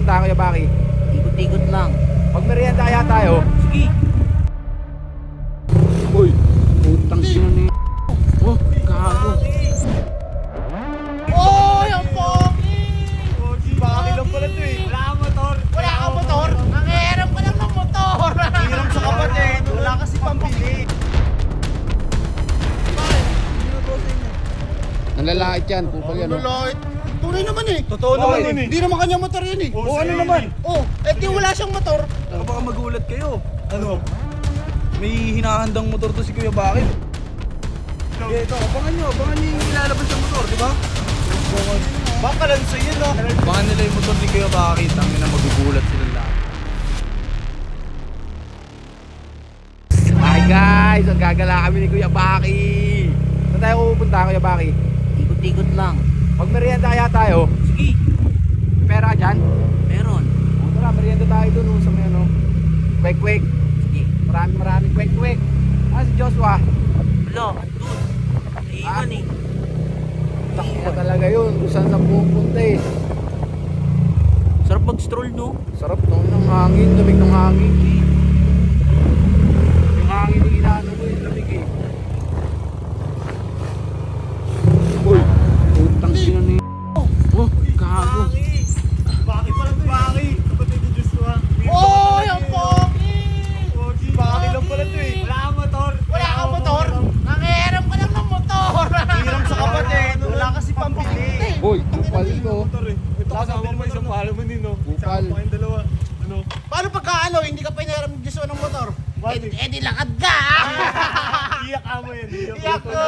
pupunta Kuya Baki? Ikot-ikot lang. Pag merienda kaya tayo. Sige. Uy, putang sino ni... Oh, gago. Oh, yung pogi! Baki lang pala to eh. Wala kang motor. Wala kang motor? Ang hirap ka lang ng motor! Hiram sa kapatid. Wala kasi pambili. Nalalait yan, kupal yan. Oh. Lulait. Tunay naman eh. Totoo naman yun eh. Hindi naman kanya motor yun eh. O ano naman? Oh, eh di wala siyang motor. Baka magulat kayo. Ano? May hinahandang motor to si Kuya Baki. Okay, ito, abangan nyo yung ilalabas ng motor, di ba? Baka lang sa yun, no? Abangan nila yung motor ni Kuya Baki, tangin na magugulat sila lahat. Hi guys, ang gagala kami ni Kuya Baki. Saan tayo pupunta Kuya Baki? Ikot-ikot lang. Pag merienda kaya tayo. Sige. Pera dyan? Meron. O tara, merienda tayo dun sa may ano. Kwek-kwek. Sige. Maraming kwek-kwek. Ah, si Joshua. Wala. Doon. Naiwan eh. Sakya talaga yun. Kung saan sa pupunta eh. Sarap mag-stroll, no? Sarap no, ng hangin, lamig ng hangin. Yung hangin yung inaano ko yung lamig eh. Uy, putang sino ni... Oh, gago. Baki pala to Baki! Kapatid ni Joshua. Oh, yung pogi! Baki lang pala to eh. Wala kang motor. Wala kang motor? Ang hirap ka lang ng motor! Hiram sa kapatid. Wala kasi pambili. Uy, kupal to. Ito kasama mo isang mahal mo din, no? Kupal. Kasama kayong dalawa. Ano? Paano pagka ano, hindi ka pinahiram ng Diyos ng motor? Bakit? Eh di lakad ka! Iyak ka mo yan. Iyak ko!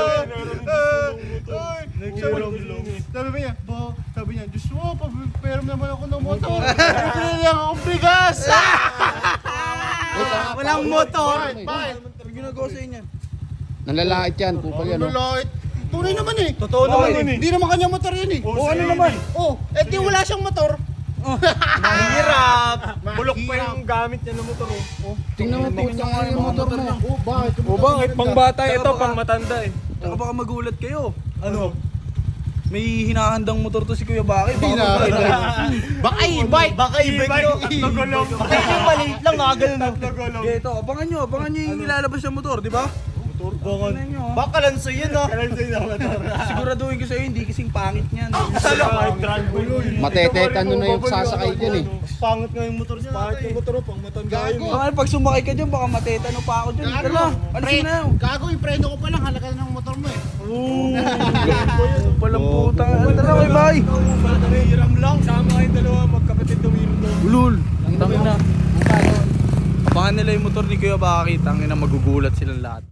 Sabi ba niya? Sabi niya, Diyos mo, papiram naman ako ng motor. Pinili akong bigas! Walang motor! Bakit? Ang ginagawa sa inyo? Nalalait yan, kupal yan. Oh. Lulait. Tunay naman eh. Totoo naman yun eh. Hindi naman kanya motor yun eh. O ano naman? Oh, eh di wala siyang motor. Mahirap! Bulok pa yung gamit niya ng motor. Oh. Tingnan mo putang ano yung motor mo. Oh, bakit? O bakit? Pang bata ito, pang matanda eh. Baka magulat kayo. Ano? May hinahandang motor to si Kuya Baki. Baka e-bike. Baka i-bike nyo. Tatlo gulong. Baka maliit lang nga, ganun. Tatlo gulong. Okay, ito, abangan nyo yung ilalabas ng motor, di ba? Motor? Baka lang sa yun, no? Siguraduhin ko sa'yo, hindi kasing pangit niyan. Matetetan nyo na yung sasakay dyan eh. Pangit nga yung motor niya. Pangit yung motor, pang matanda yun. Gago. Pag sumakay ka dyan, baka matetano pa ako dyan. Tara, alisin na yun. Gago, yung preno ko pa lang, halaga ng motor mo eh. Palang puta. Tara, bye bye. Hiram lang. Sama kayong dalawa, magkapatid na hiram lang. Ulul. Ang dami na. Abangan nila yung motor ni Kuya Baki. Tangin na magugulat silang lahat.